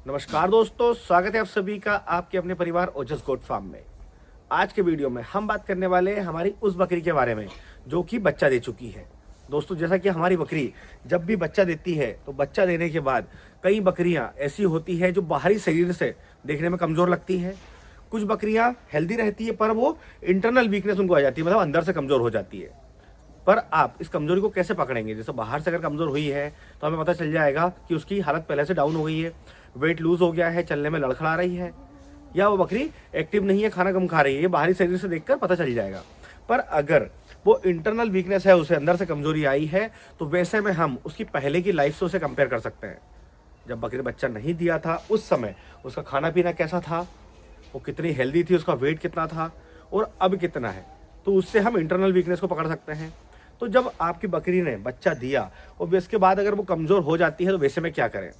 नमस्कार दोस्तों, स्वागत है आप सभी का आपके अपने परिवार ओजस गोट फार्म में। आज के वीडियो में हम बात करने वाले हैं हमारी उस बकरी के बारे में जो कि बच्चा दे चुकी है। दोस्तों, जैसा कि हमारी बकरी जब भी बच्चा देती है तो बच्चा देने के बाद कई बकरियां ऐसी होती है जो बाहरी शरीर से देखने में कमज़ोर लगती है। कुछ बकरियां हेल्दी रहती है पर वो इंटरनल वीकनेस उनको आ जाती है, मतलब अंदर से कमज़ोर हो जाती है। पर आप इस कमजोरी को कैसे पकड़ेंगे? जैसे बाहर से अगर कमजोर हुई है तो हमें पता चल जाएगा कि उसकी हालत पहले से डाउन हो गई है, वेट लूज हो गया है, चलने में लड़खड़ा रही है, या वो बकरी एक्टिव नहीं है, खाना कम खा रही है। ये बाहरी शरीर से देखकर पता चल जाएगा। पर अगर वो इंटरनल वीकनेस है, उसे अंदर से कमजोरी आई है, तो वैसे में हम उसकी पहले की लाइफ से उसे कंपेयर कर सकते हैं। जब बकरी बच्चा नहीं दिया था उस समय उसका खाना पीना कैसा था, वो कितनी हेल्दी थी, उसका वेट कितना था और अब कितना है, तो उससे हम इंटरनल वीकनेस को पकड़ सकते हैं। तो जब आपकी बकरी ने बच्चा दिया और इसके बाद अगर वो कमज़ोर हो जाती है तो वैसे में क्या करें?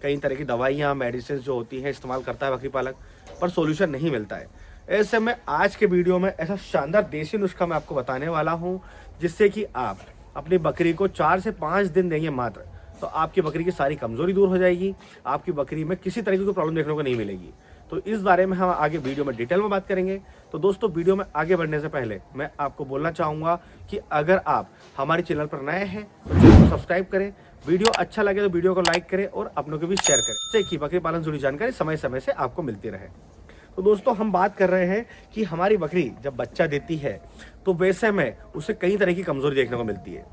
कई तरह की दवाइयाँ, मेडिसिन जो होती हैं इस्तेमाल करता है बकरी पालक, पर सॉल्यूशन नहीं मिलता है। ऐसे में आज के वीडियो में ऐसा शानदार देसी नुस्खा मैं आपको बताने वाला हूँ, जिससे कि आप अपनी बकरी को 4 से 5 दिन देंगे मात्र, तो आपकी बकरी की सारी कमज़ोरी दूर हो जाएगी। आपकी बकरी में किसी तरह की कोई प्रॉब्लम देखने को नहीं मिलेगी। तो इस बारे में हम आगे वीडियो में डिटेल में बात करेंगे। तो दोस्तों, वीडियो में आगे बढ़ने से पहले मैं आपको बोलना चाहूँगा कि अगर आप हमारे चैनल पर नए हैं तो चैनल को सब्सक्राइब करें, वीडियो अच्छा लगे तो वीडियो को लाइक करें और अपनों को भी शेयर करें, जिससे कि बकरी पालन जुड़ी जानकारी समय समय से आपको मिलती रहे। तो दोस्तों, हम बात कर रहे हैं कि हमारी बकरी जब बच्चा देती है तो वैसे में उसे कई तरह की कमज़ोरी देखने को मिलती है।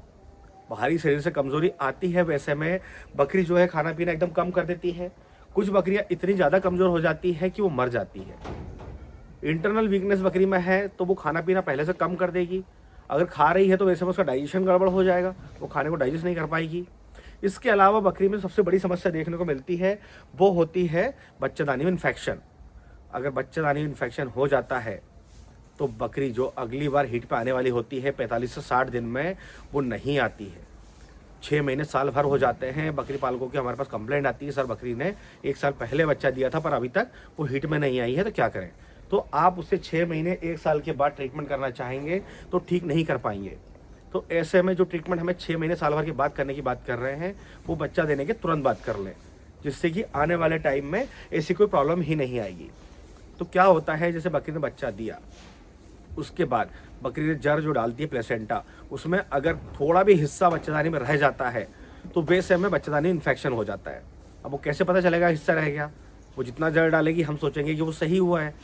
बाहरी शरीर से कमज़ोरी आती है, वैसे में बकरी जो है खाना पीना एकदम कम कर देती है। कुछ बकरियां इतनी ज़्यादा कमज़ोर हो जाती है कि वो मर जाती है। इंटरनल वीकनेस बकरी में है तो वो खाना पीना पहले से कम कर देगी। अगर खा रही है तो वैसे में उसका डाइजेशन गड़बड़ हो जाएगा, वो खाने को डाइजेस्ट नहीं कर पाएगी। इसके अलावा बकरी में सबसे बड़ी समस्या देखने को मिलती है, वो होती है बच्चेदानी में इन्फेक्शन। अगर बच्चेदानी में इन्फेक्शन हो जाता है तो बकरी जो अगली बार हीट पे आने वाली होती है 45 से 60 दिन में, वो नहीं आती है। 6 महीने साल भर हो जाते हैं। बकरी पालकों की हमारे पास कंप्लेंट आती है, सर बकरी ने 1 साल पहले बच्चा दिया था पर अभी तक वो हीट में नहीं आई है, तो क्या करें? तो आप उससे 6 महीने 1 साल के बाद ट्रीटमेंट करना चाहेंगे तो ठीक नहीं कर पाएंगे। तो ऐसे में जो ट्रीटमेंट हमें 6 महीने साल भर के बाद करने की बात कर रहे हैं, वो बच्चा देने के तुरंत बाद कर लें, जिससे कि आने वाले टाइम में ऐसी कोई प्रॉब्लम ही नहीं आएगी। तो क्या होता है, जैसे बकरी ने बच्चा दिया, उसके बाद बकरी ने जड़ जो डालती है प्लेसेंटा, उसमें अगर थोड़ा भी हिस्सा बच्चेदानी में रह जाता है तो वैसे में बच्चेदानी इन्फेक्शन हो जाता है। अब वो कैसे पता चलेगा हिस्सा रह गया? वो जितना जड़ डालेगी हम सोचेंगे कि वो सही हुआ है,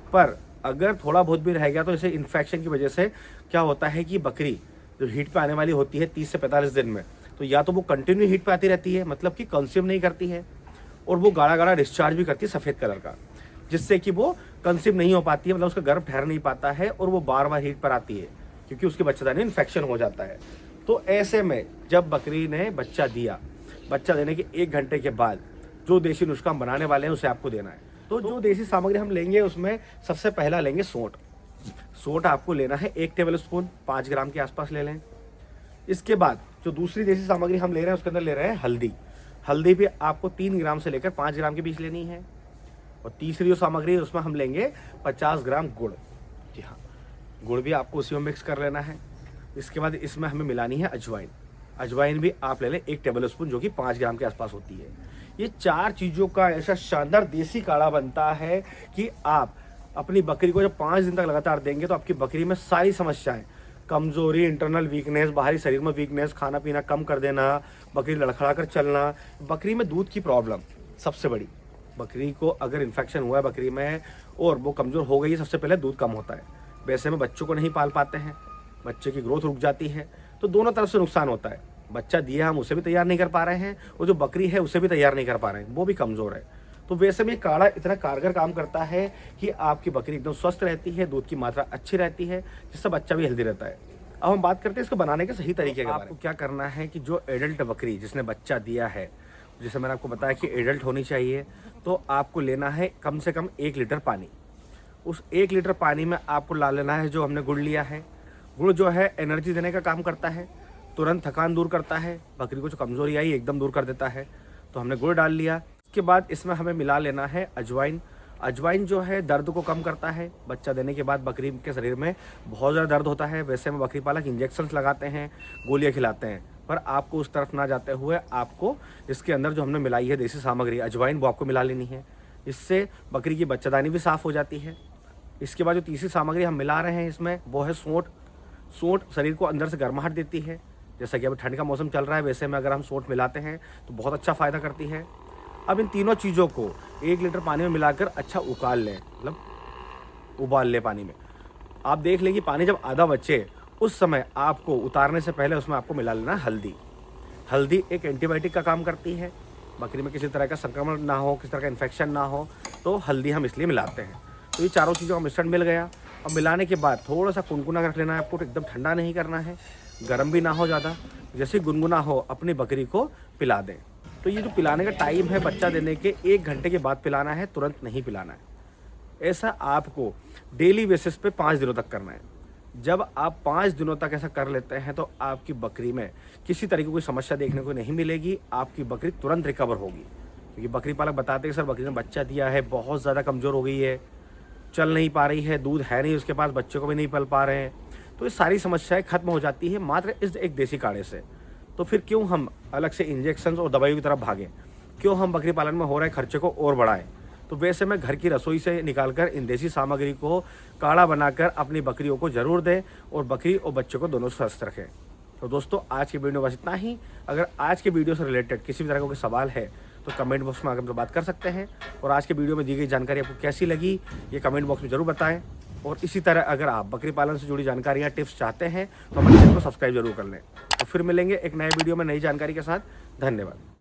पर अगर थोड़ा बहुत भी रह गया तो इसे इन्फेक्शन की वजह से क्या होता है कि बकरी जो हीट पे आने वाली होती है 30 से 45 दिन में, तो या तो वो कंटिन्यू हीट पे आती रहती है, मतलब कि कंज्यूम नहीं करती है, और वो गाढ़ा गाढ़ा डिस्चार्ज भी करती है सफ़ेद कलर का, जिससे कि वो कंसीव नहीं हो पाती है, मतलब उसका गर्भ ठहर नहीं पाता है और वो बार बार हीट पर आती है क्योंकि उसके बच्चेदानी में इन्फेक्शन हो जाता है। तो ऐसे में जब बकरी ने बच्चा दिया, बच्चा देने के 1 घंटे के बाद जो देसी नुस्खा हम बनाने वाले हैं उसे आपको देना है। तो जो देसी सामग्री हम लेंगे उसमें सबसे पहला लेंगे सोंठ। सोंठ आपको लेना है 1 टेबल स्पून, 5 ग्राम के आसपास ले लें। इसके बाद जो दूसरी देसी सामग्री हम ले रहे हैं उसके अंदर ले रहे हैं हल्दी। हल्दी भी आपको 3 ग्राम से लेकर 5 ग्राम के बीच लेनी है। और तीसरी जो सामग्री है उसमें हम लेंगे 50 ग्राम गुड़। जी हाँ, गुड़ भी आपको उसी में मिक्स कर लेना है। इसके बाद इसमें हमें मिलानी है अजवाइन। अजवाइन भी आप ले लें 1 टेबल स्पून, जो कि 5 ग्राम के आसपास होती है। ये 4 चीज़ों का ऐसा शानदार देसी काढ़ा बनता है कि आप अपनी बकरी को जब 5 दिन तक लगातार देंगे तो आपकी बकरी में सारी समस्याएं, कमज़ोरी, इंटरनल वीकनेस, बाहरी शरीर में वीकनेस, खाना पीना कम कर देना, बकरी लड़खड़ा कर चलना, बकरी में दूध की प्रॉब्लम सबसे बड़ी, बकरी को अगर इन्फेक्शन हुआ है बकरी में और वो कमज़ोर हो गई है, सबसे पहले दूध कम होता है। वैसे में बच्चों को नहीं पाल पाते हैं, बच्चे की ग्रोथ रुक जाती है, तो दोनों तरफ से नुकसान होता है। बच्चा दिया हम उसे भी तैयार नहीं कर पा रहे हैं और जो बकरी है उसे भी तैयार नहीं कर पा रहे हैं, वो भी कमज़ोर है। तो वैसे में काढ़ा इतना कारगर काम करता है कि आपकी बकरी एकदम स्वस्थ रहती है, दूध की मात्रा अच्छी रहती है, जिससे बच्चा भी हेल्दी रहता है। अब हम बात करते हैं इसको बनाने के सही तरीके के बारे में। आपको क्या करना है कि जो एडल्ट बकरी जिसने बच्चा दिया है, जैसे मैंने आपको बताया कि एडल्ट होनी चाहिए, तो आपको लेना है कम से कम 1 लीटर पानी। उस 1 लीटर पानी में आपको डाल लेना है जो हमने गुड़ लिया है। गुड़ जो है एनर्जी देने का काम करता है, तुरंत थकान दूर करता है, बकरी को जो कमज़ोरी आई एकदम दूर कर देता है। तो हमने गुड़ डाल लिया। इसके बाद इसमें हमें मिला लेना है अजवाइन। अजवाइन जो है दर्द को कम करता है। बच्चा देने के बाद बकरी के शरीर में बहुत ज़्यादा दर्द होता है। वैसे में बकरी पालक इंजेक्शंस लगाते हैं, गोलियाँ खिलाते हैं, पर आपको उस तरफ ना जाते हुए आपको इसके अंदर जो हमने मिलाई है देसी सामग्री अजवाइन, वो आपको मिला लेनी है। इससे बकरी की बच्चादानी भी साफ़ हो जाती है। इसके बाद जो तीसरी सामग्री हम मिला रहे हैं इसमें, वो है सोंठ। सोंठ शरीर को अंदर से गर्माहट देती है। जैसा कि अभी ठंड का मौसम चल रहा है, वैसे में अगर हम सोंठ मिलाते हैं तो बहुत अच्छा फ़ायदा करती है। अब इन तीनों चीज़ों को 1 लीटर पानी में मिलाकर अच्छा उकाल लें, मतलब उबाल लें पानी में। आप देख लें कि पानी जब आधा बचे, उस समय आपको उतारने से पहले उसमें आपको मिला लेना हल्दी। हल्दी एक एंटीबायोटिक का काम करती है। बकरी में किसी तरह का संक्रमण ना हो, किसी तरह का इन्फेक्शन ना हो, तो हल्दी हम इसलिए मिलाते हैं। तो ये चारों चीज़ों का मिश्रण मिल गया। अब मिलाने के बाद थोड़ा सा गुनगुना रख लेना है आपको, एकदम ठंडा नहीं करना है, गर्म भी ना हो ज़्यादा। जैसे गुनगुना हो अपनी बकरी को पिला दें। तो ये जो पिलाने का टाइम है बच्चा देने के 1 घंटे के बाद पिलाना है, तुरंत नहीं पिलाना है। ऐसा आपको डेली बेसिस पे 5 दिनों तक करना है। जब आप 5 दिनों तक ऐसा कर लेते हैं तो आपकी बकरी में किसी तरह की कोई समस्या देखने को नहीं मिलेगी। आपकी बकरी तुरंत रिकवर होगी। क्योंकि बकरी पालक बताते हैं कि सर बकरी ने बच्चा दिया है, बहुत ज़्यादा कमज़ोर हो गई है, चल नहीं पा रही है, दूध है नहीं उसके पास, बच्चे को भी नहीं पल पा रहे हैं। तो ये सारी समस्याएं खत्म हो जाती है मात्र इस एक देसी काढ़े से। तो फिर क्यों हम अलग से इंजेक्शन और दवाई की तरफ भागें? क्यों हम बकरी पालन में हो रहे खर्चे को और बढ़ाएं? तो वैसे में घर की रसोई से निकालकर इन देसी सामग्री को काढ़ा बनाकर अपनी बकरियों को ज़रूर दें और बकरी और बच्चे को दोनों स्वस्थ रखें। तो दोस्तों आज की वीडियो बस इतना ही। अगर आज के वीडियो से रिलेटेड किसी भी तरह का कोई सवाल है तो कमेंट बॉक्स में आकर हमसे बात कर सकते हैं। और आज के वीडियो में दी गई जानकारी आपको कैसी लगी ये कमेंट बॉक्स में ज़रूर बताएं। और इसी तरह अगर आप बकरी पालन से जुड़ी जानकारियाँ, टिप्स चाहते हैं तो हमारे चैनल को सब्सक्राइब जरूर कर लें। तो फिर मिलेंगे एक नए वीडियो में नई जानकारी के साथ। धन्यवाद।